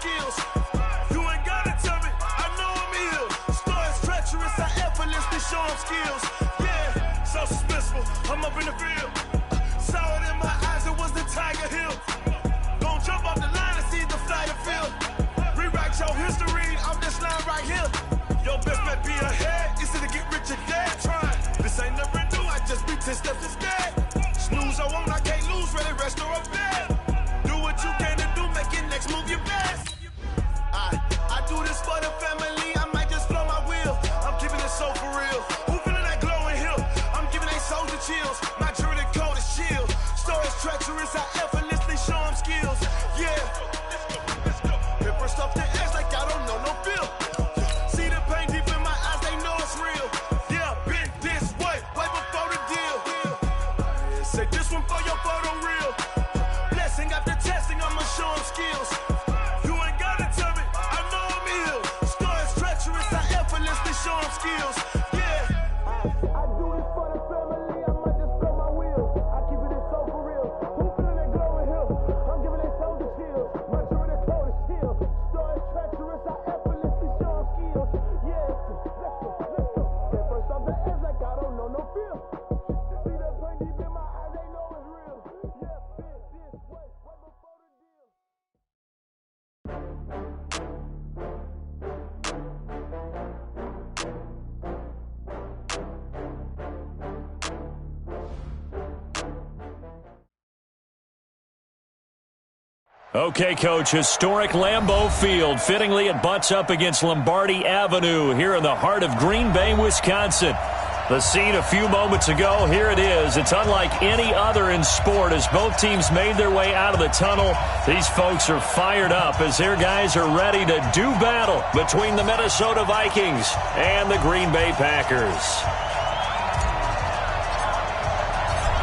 skills. You ain't gotta tell me, I know I'm ill. Stories treacherous, I effortlessly show them skills. Yeah, so suspenseful, I'm up in the field. Saw it in my eyes, it was the Tiger Hill. Gon' jump off the line and see the flight of field. Rewrite your history off this line right here. Your best bet be ahead, easy to get rich or dead. Trying, this ain't never new, I just be 10 steps instead. Snooze I won't, I can't lose, ready, rest or a bed. Do what you can to do, make your next move your best. I do this for the family, I might just flow my wheel. I'm keeping it so for real. Who feeling that glowing hill? I'm giving they soldier chills. My jewelry coat is chill. Stories treacherous, I effortlessly show them skills. Yeah, let's go. Paper stuff the edge like I don't know no feel. See the pain deep in my eyes, they know it's real. Yeah, been this way before the deal. Say this one for your photo reel. Blessing after testing, I'ma show them skills. You ain't gotta tell me, I know I'm ill. Stories treacherous, I effortlessly show them skills. Yeah, I do this for the family, I might just blow my wheel. I keep it so for real. Who feeling that glowing hill? I'm giving they soldier chills. My jewelry coat is chill. Stories treacherous, I effortlessly show them skills. Yeah, let's go. At first off the edge like I don't know no feel. See that pain deep in my eyes, they know it's real. Yeah, been this way before the deal. Okay, Coach, historic Lambeau Field. Fittingly, it butts up against Lombardi Avenue here in the heart of Green Bay, Wisconsin. The scene a few moments ago, here it is. It's unlike any other in sport as both teams made their way out of the tunnel. These folks are fired up as their guys are ready to do battle between the Minnesota Vikings and the Green Bay Packers.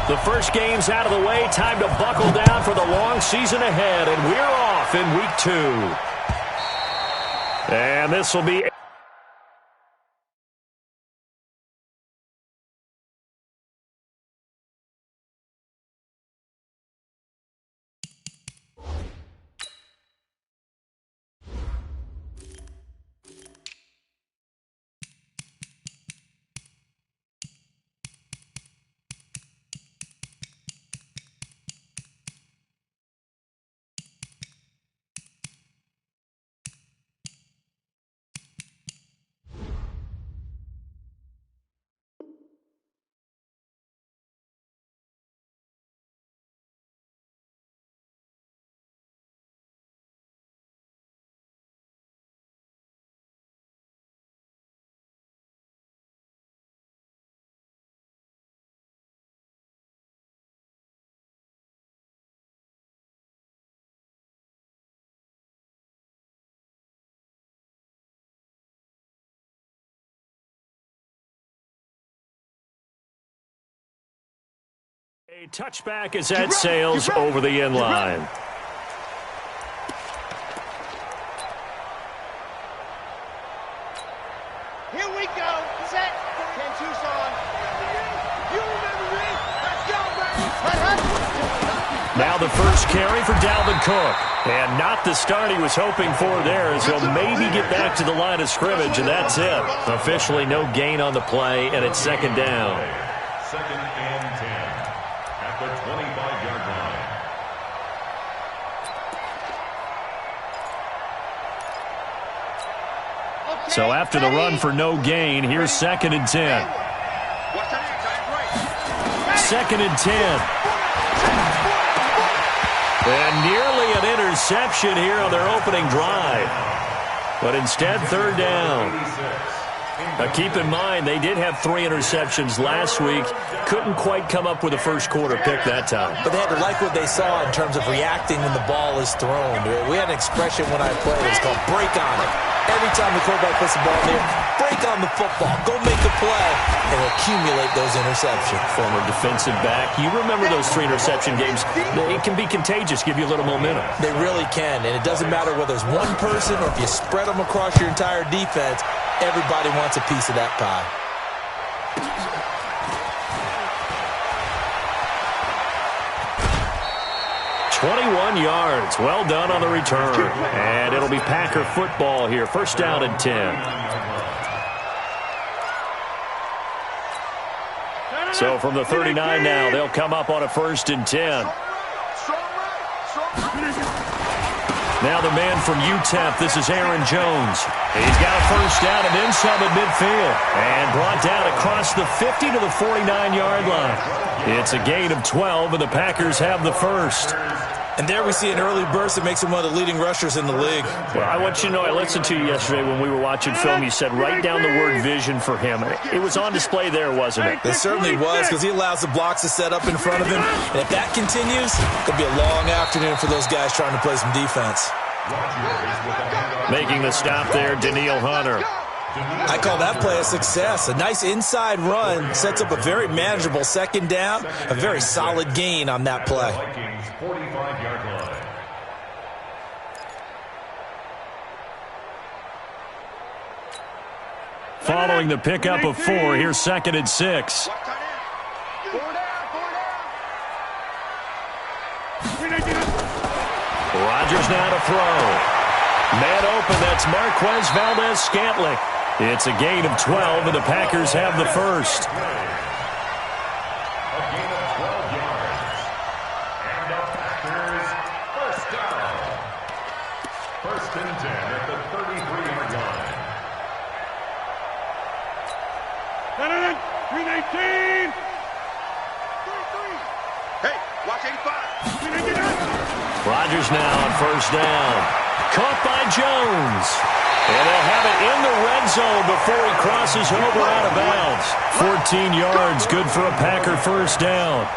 The first game's out of the way. Time to buckle down for the long season ahead, and we're off in week 2. And this will be... A touchback as that sails over the end line. Here we go. Set. 10 Tucson. You remember me? Let's go, baby. Now the first carry for Dalvin Cook. And not the start he was hoping for there, as he'll maybe get back to the line of scrimmage, and that's it. Officially no gain on the play, and it's second down. Second and 10 at the 25-yard line. So after the run for no gain, here's second and 10. Second and 10. And nearly an interception here on their opening drive. But instead, third down. Now keep in mind, they did have 3 interceptions last week. Couldn't quite come up with a first quarter pick that time. But they had to like what they saw in terms of reacting when the ball is thrown. We had an expression when I played. It was called break on it. Every time the quarterback puts the ball in there, break on the football. Go make a play and accumulate those interceptions. Former defensive back. You remember those 3 interception games. It can be contagious, give you a little momentum. They really can, and it doesn't matter whether it's one person or if you spread them across your entire defense. Everybody wants a piece of that pie. 21 yards. Well done on the return. And it'll be Packer football here. First down and 10. So from the 39 now, they'll come up on a 1st and 10. Now the man from UTEP, this is Aaron Jones. He's got a first down and then some at midfield. And brought down across the 50 to the 49-yard line. It's a gain of 12, and the Packers have the first. And there we see an early burst that makes him one of the leading rushers in the league. Well, I want you to know, I listened to you yesterday when we were watching film. You said write down the word vision for him. It was on display there, wasn't it? It certainly was, because he allows the blocks to set up in front of him. And if that continues, it'll be a long afternoon for those guys trying to play some defense. Making the stop there, Daniil Hunter. I call that play a success. A nice inside run sets up a very manageable second down. A very solid gain on that play. 45-yard line. Following the pickup of 4, here's 2nd and 6. Rodgers now to throw. Man open, that's Marquez Valdez-Scantling. It's a gain of 12, and the Packers have the first. A gain of 12 yards. And the Packers first down. 1st and 10 at the 33-yard line. 319. Hey, watch 85. Rodgers now on 1st down. Caught by Jones. And they'll have it in the red zone before he crosses over out of bounds. 14 yards, good for a Packer first down.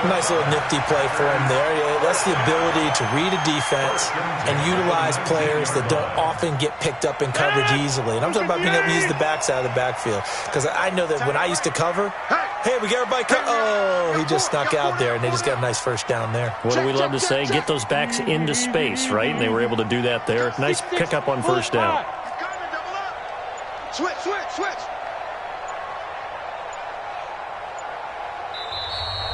Nice little nifty play for him there. Yeah, that's the ability to read a defense and utilize players that don't often get picked up in coverage easily. And I'm talking about being able to use the backside of the backfield. Because I know that when I used to cover, hey, we got everybody covered. Oh, he just snuck out there, and they just got a nice first down there. What do we love to say? Get those backs into space, right? And they were able to do that there. Nice pickup on first down. Switch.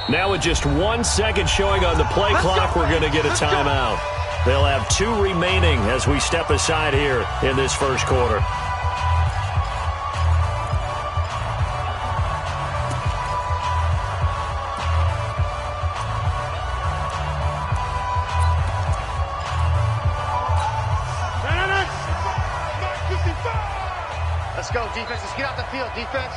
Now with just 1 second showing on the play clock, we're going to get a timeout. They'll have 2 remaining as we step aside here in this first quarter. Let's go, defense. Let's get out the field, defense.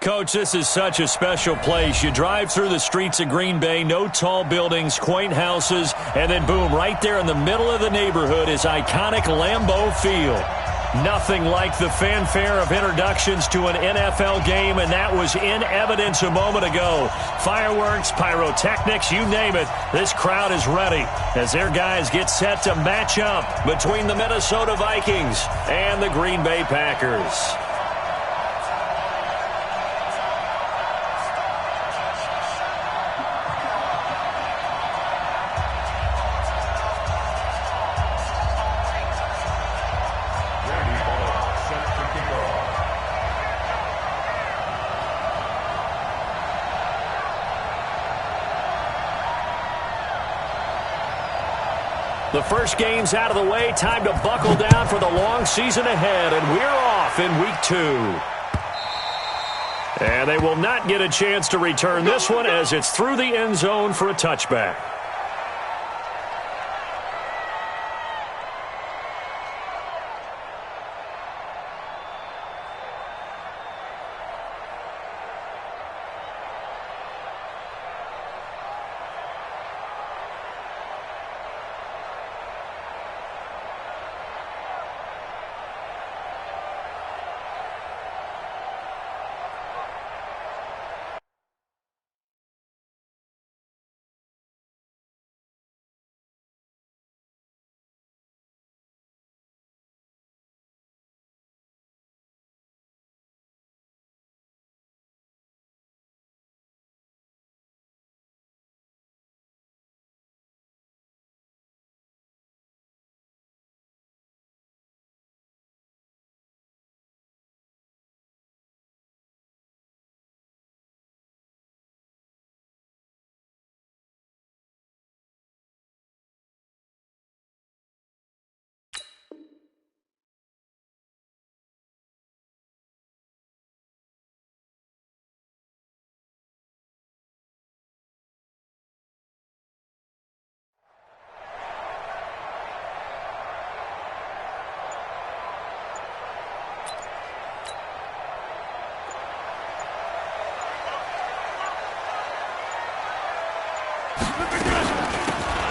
Coach, this is such a special place. You drive through the streets of Green Bay, no tall buildings, quaint houses, and then boom, right there in the middle of the neighborhood is iconic Lambeau Field. Nothing like the fanfare of introductions to an NFL game, and that was in evidence a moment ago. Fireworks, pyrotechnics, you name it. This crowd is ready as their guys get set to match up between the Minnesota Vikings and the Green Bay Packers. The first game's out of the way. Time to buckle down for the long season ahead, and we're off in week 2. And they will not get a chance to return this one as it's through the end zone for a touchback.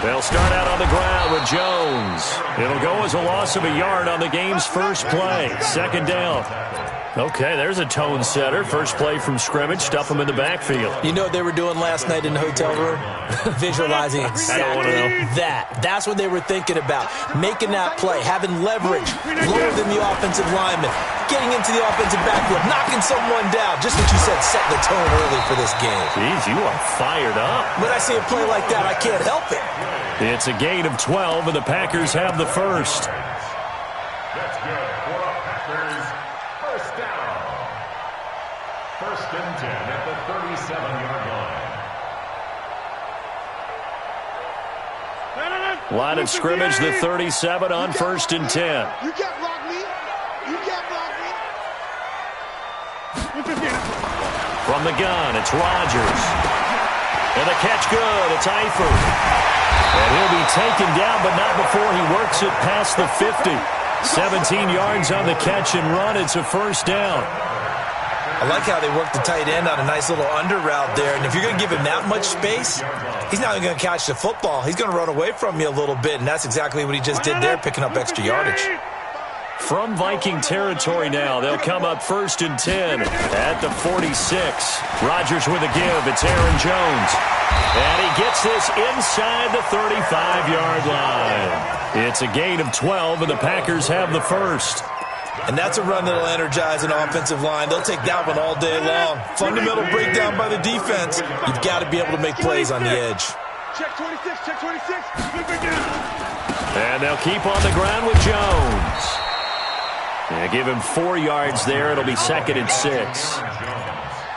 They'll start out on the ground with Jones. It'll go as a loss of a yard on the game's first play. Second down. Okay, there's a tone setter. First play from scrimmage. Stuff them in the backfield. You know what they were doing last night in the hotel room? Visualizing exactly that. That's what they were thinking about. Making that play, having leverage, lower than the offensive lineman, getting into the offensive backfield, knocking someone down. Just what you said, set the tone early for this game. Jeez, you are fired up. When I see a play like that, I can't help it. It's a gain of 12, and the Packers have the first. That's good for the Packers. First down. First and 10 at the 37-yard line. Line of scrimmage, the 37 on first and 10. You can't block me. You can't block me. From the gun, it's Rodgers. And the catch good. It's Eifert. And he'll be taken down, but not before he works it past the 50. 17 yards on the catch and run. It's a first down. I like how they work the tight end on a nice little under route there. And if you're going to give him that much space, he's not even going to catch the football. He's going to run away from you a little bit, and that's exactly what he just did there, picking up extra yardage. From Viking territory now, they'll come up first and 10 at the 46. Rodgers with a give. It's Aaron Jones. And he gets this inside the 35-yard line. It's a gain of 12, and the Packers have the first. And that's a run that'll energize an offensive line. They'll take that one all day long. Fundamental breakdown by the defense. You've got to be able to make plays on the edge. Check 26, check 26. And they'll keep on the ground with Jones. Yeah, give him 4 yards there. It'll be second and 6.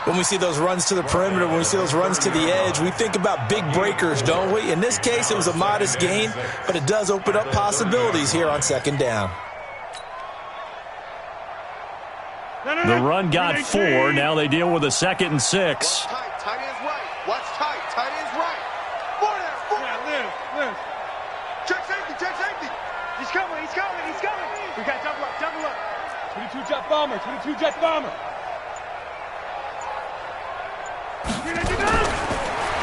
When we see those runs to the perimeter, when we see those runs to the edge, we think about big breakers, don't we? In this case, it was a modest gain, but it does open up possibilities here on second down. The run got 4. Now they deal with a second and 6. Tight, tight end's right. Watch tight, tight end's right. Four there. Live. Check safety. He's coming. We got double up. 22 jet bomber.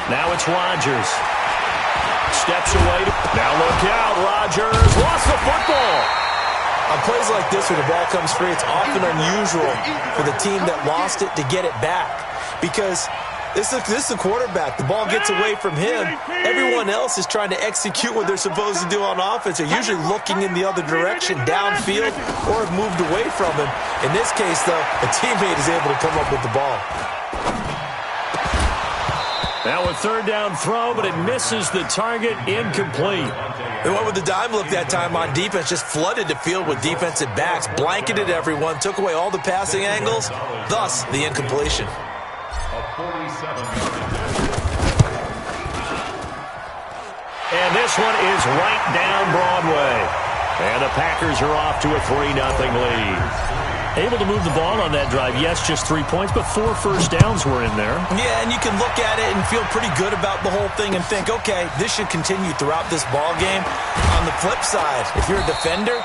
Now it's Rodgers. Steps away. Now look out. Rodgers lost the football. On plays like this where the ball comes free, it's often unusual for the team that lost it to get it back. Because this is the quarterback. The ball gets away from him. Everyone else is trying to execute what they're supposed to do on offense. They're usually looking in the other direction, downfield, or have moved away from him. In this case, though, a teammate is able to come up with the ball. Now a third down throw, but it misses the target. Incomplete. They went with the dime look that time on defense, just flooded the field with defensive backs, blanketed everyone, took away all the passing angles, thus the incompletion. And this one is right down Broadway. And the Packers are off to a 3-0 lead. Able to move the ball on that drive. Yes, just 3 points, but 4 first downs were in there. Yeah, and you can look at it and feel pretty good about the whole thing and think, okay, this should continue throughout this ball game. On the flip side, if you're a defender,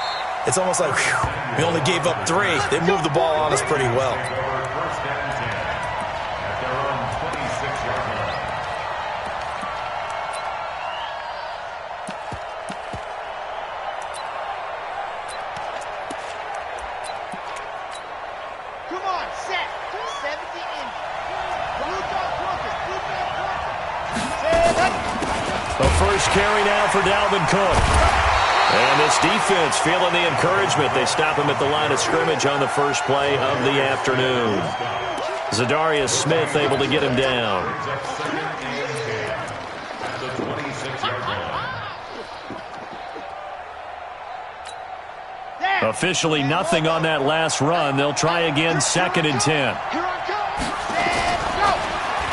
it's almost like, whew, we only gave up 3. They moved the ball on us pretty well. First carry now for Dalvin Cook. And this defense feeling the encouragement. They stop him at the line of scrimmage on the first play of the afternoon. Zadarius Smith able to get him down. Officially nothing on that last run. They'll try again, 2nd and 10.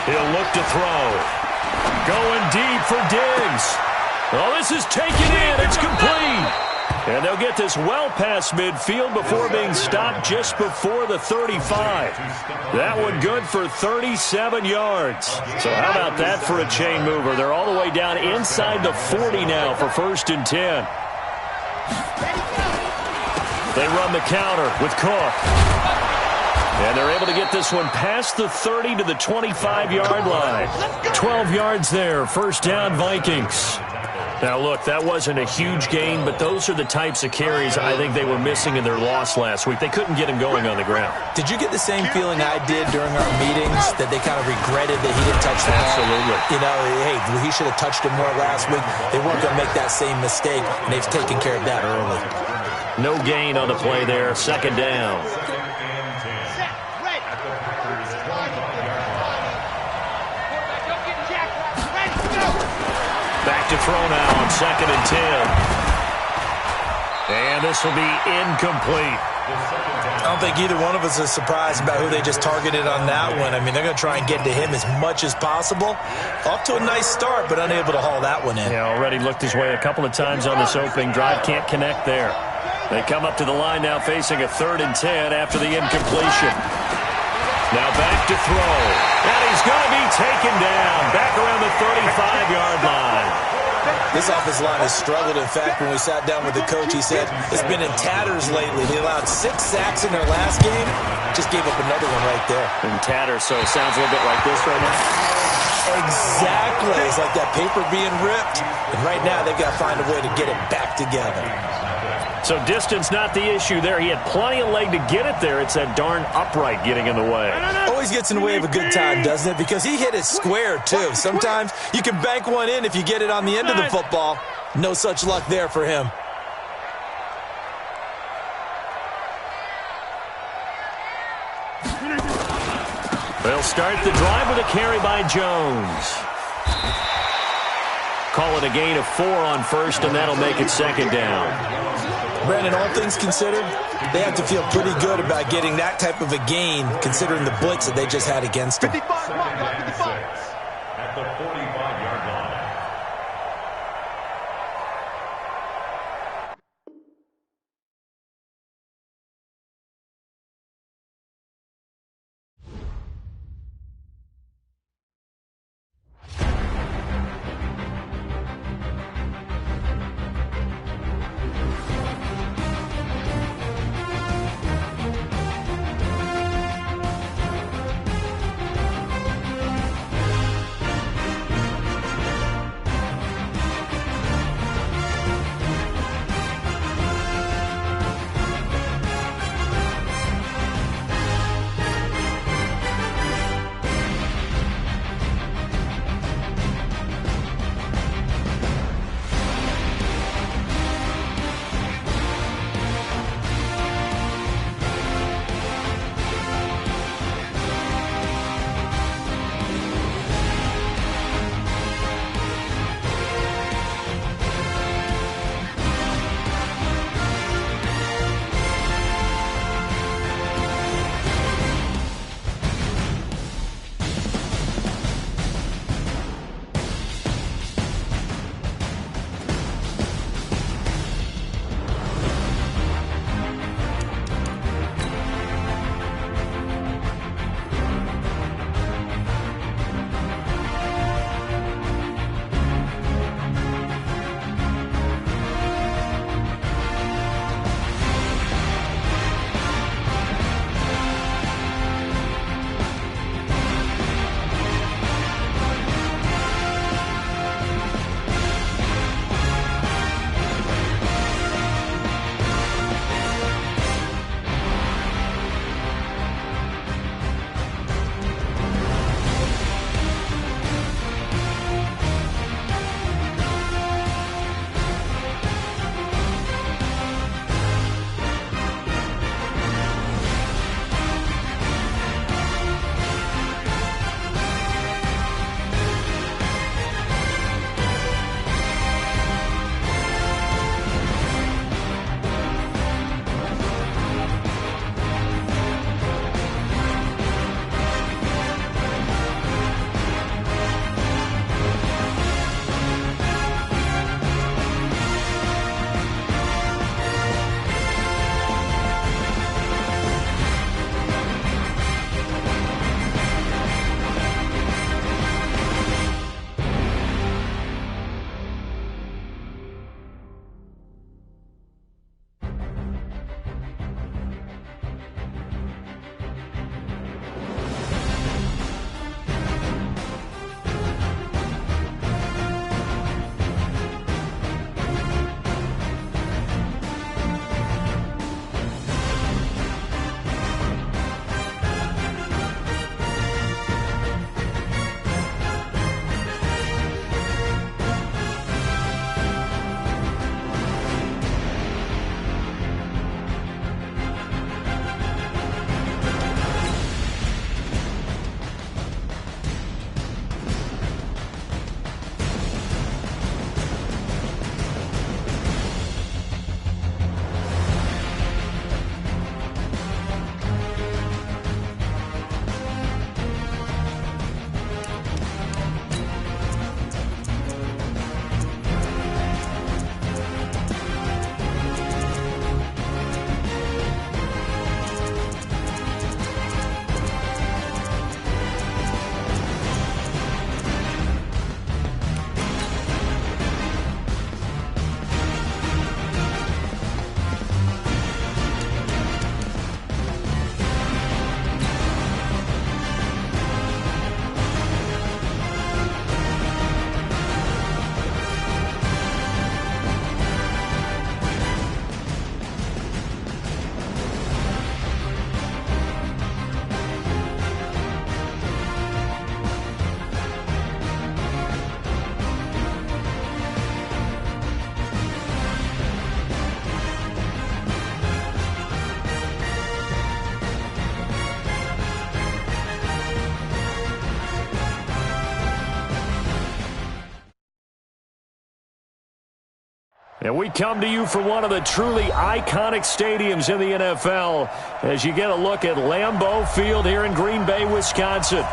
He'll look to throw. Going deep for Diggs. Oh, this is taken in. It's complete. And they'll get this well past midfield before being stopped just before the 35. That one good for 37 yards. So how about that for a chain mover? They're all the way down inside the 40 now for 1st and 10. They run the counter with Cook. And they're able to get this one past the 30 to the 25-yard line. 12 yards there, 1st down Vikings. Now, look, that wasn't a huge gain, but those are the types of carries I think they were missing in their loss last week. They couldn't get him going on the ground. Did you get the same feeling I did during our meetings, that they kind of regretted that he didn't touch the ball? Absolutely. You know, hey, he should have touched it more last week. They weren't going to make that same mistake, and they've taken care of that early. No gain on the play there, 2nd down. Back to throw now on 2nd and 10. And this will be incomplete. I don't think either one of us is surprised about who they just targeted on that one. I mean, they're going to try and get to him as much as possible. Off to a nice start, but unable to haul that one in. Yeah, already looked his way a couple of times on this opening drive. Can't connect there. They come up to the line now facing a 3rd and 10 after the incompletion. Now back to throw. And he's going to be taken down. Back around the 35-yard line. This offensive line has struggled. In fact, when we sat down with the coach, he said it's been in tatters lately. They allowed 6 sacks in their last game. Just gave up another one right there. In tatters, so it sounds a little bit like this right now. Exactly. It's like that paper being ripped. And right now, they've got to find a way to get it back together. So distance not the issue there. He had plenty of leg to get it there. It's that darn upright getting in the way. Always gets in the way of a good time, doesn't it? Because he hit it square, too. Sometimes you can bank one in if you get it on the end of the football. No such luck there for him. They'll start the drive with a carry by Jones. Call it a gain of 4 on 1st, and that'll make it 2nd down. Brandon, all things considered, they have to feel pretty good about getting that type of a gain, considering the blitz that they just had against them. 55 at the 45-yard line. And we come to you from one of the truly iconic stadiums in the NFL as you get a look at Lambeau Field here in Green Bay, Wisconsin.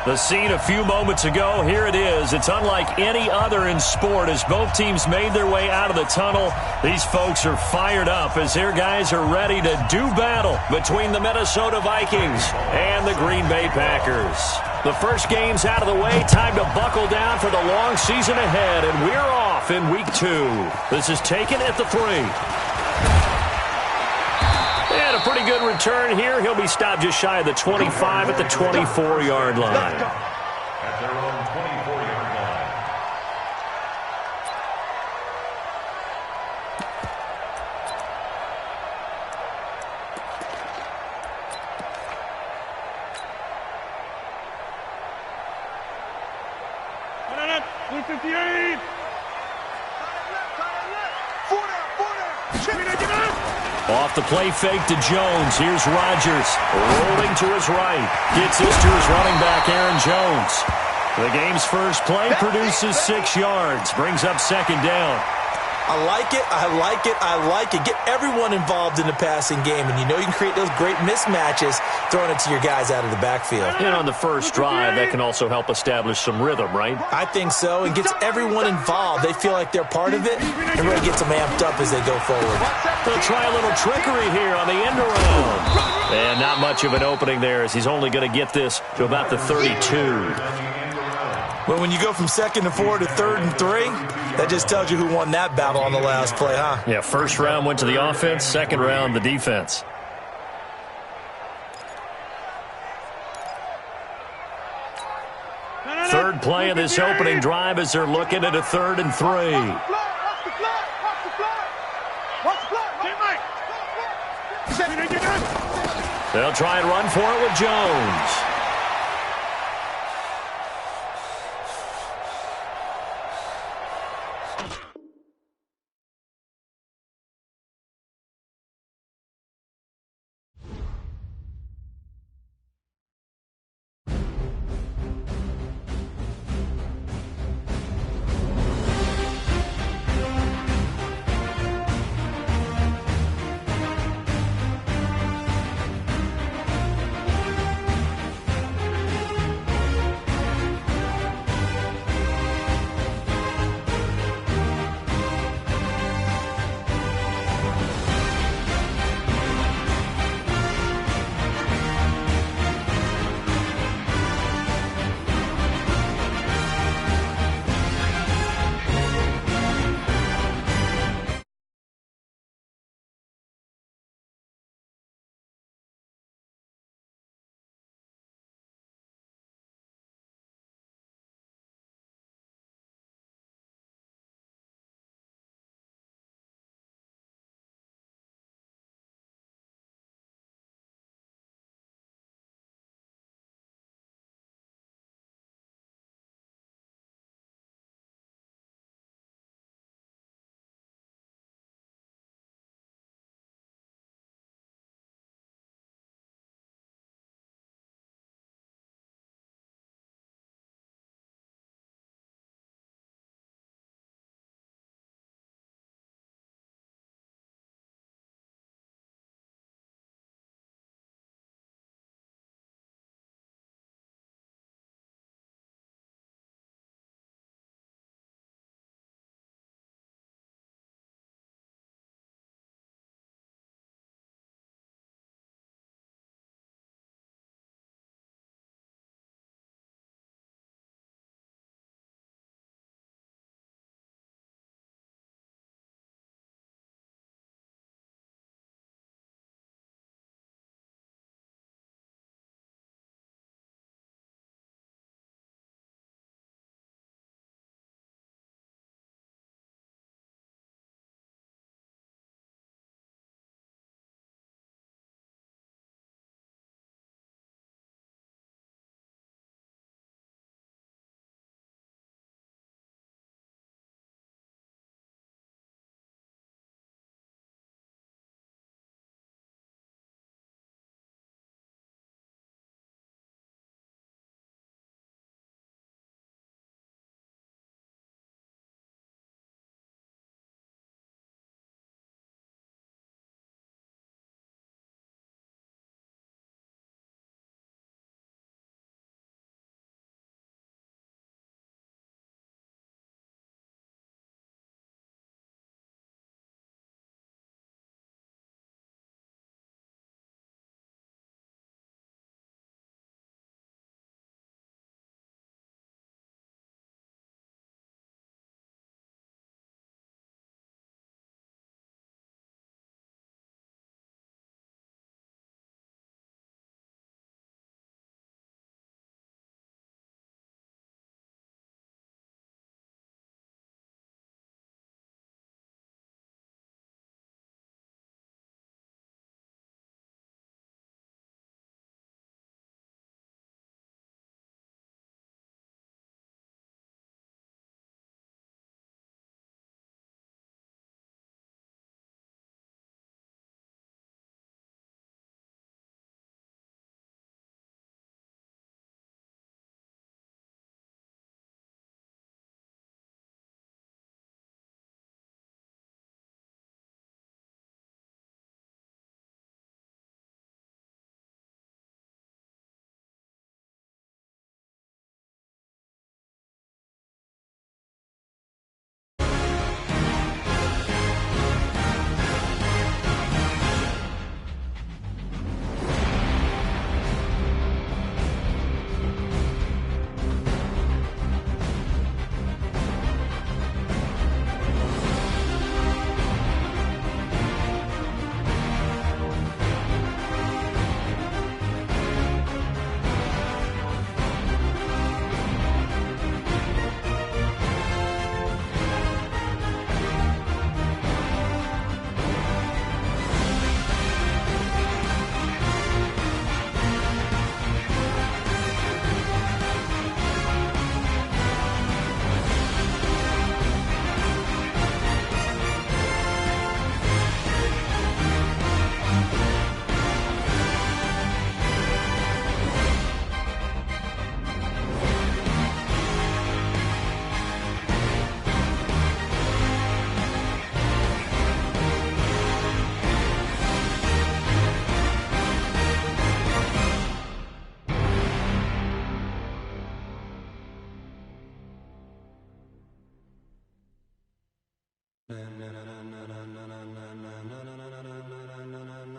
The scene a few moments ago, here it is. It's unlike any other in sport as both teams made their way out of the tunnel. These folks are fired up as their guys are ready to do battle between the Minnesota Vikings and the Green Bay Packers. The first game's out of the way. Time to buckle down for the long season ahead, and we're off in Week 2. This is taken at the 3. And a pretty good return here. He'll be stopped just shy of the 25 at the 24-yard line. At their own 24-yard line. Off the play fake to Jones. Here's Rodgers rolling to his right. Gets this to his running back, Aaron Jones. The game's first play produces 6 yards. Brings up second down. I like it, I like it, I like it. Get everyone involved in the passing game, and you know you can create those great mismatches throwing it to your guys out of the backfield. And on the first drive, that can also help establish some rhythm, right? I think so, and gets everyone involved. They feel like they're part of it, and really gets them amped up as they go forward. They'll try a little trickery here on the end around. And not much of an opening there as he's only going to get this to about the 32. But when you go from 2nd and 4 to 3rd and 3, that just tells you who won that battle on the last play, huh? Yeah, first round went to the offense, second round the defense. Third play of this opening drive as they're looking at a 3rd and 3. They'll try and run for it with Jones.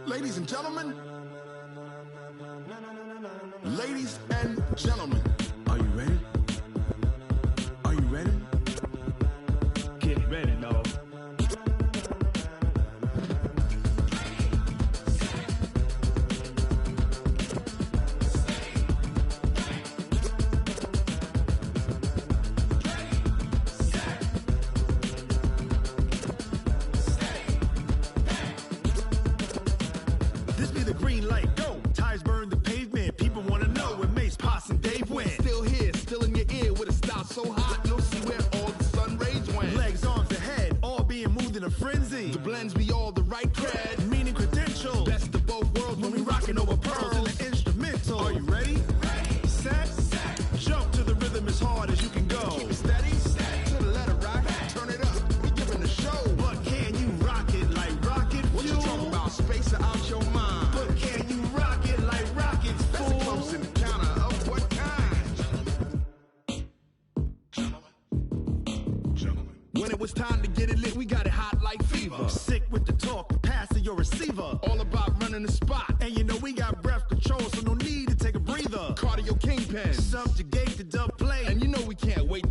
Ladies and gentlemen, ladies and gentlemen, are you ready? Are you ready? Get ready, dog. This be the green light, go. Tires burn the pavement. People wanna know where Mace, Poss, and Dave went. Still here, still in your ear with a style so hot, you'll see where all the sun rays went. Legs, arms, and head, all being moved in a frenzy. The blends be all the right cred. Meaning credentials. Best of both worlds when we rockin' over pearls. in the instrumental. Are you ready? Set. Jump to the rhythm as hard as you can go. Keep it steady, to the letter rock. Turn it up, we giving the show. But can you rock it like rocket What you fuel? talking about? Space or out your mind? But can you rock it like rockets, That's a fool? close encounter of what kind? Gentlemen. When it was time to get it lit, we got it hot like fever. Sick with the talk, passing your receiver. All about running the spot. And you know we got breath control, so no need to take a breather. Cardio kingpin. Subjugate the dub play. And you know we can't wait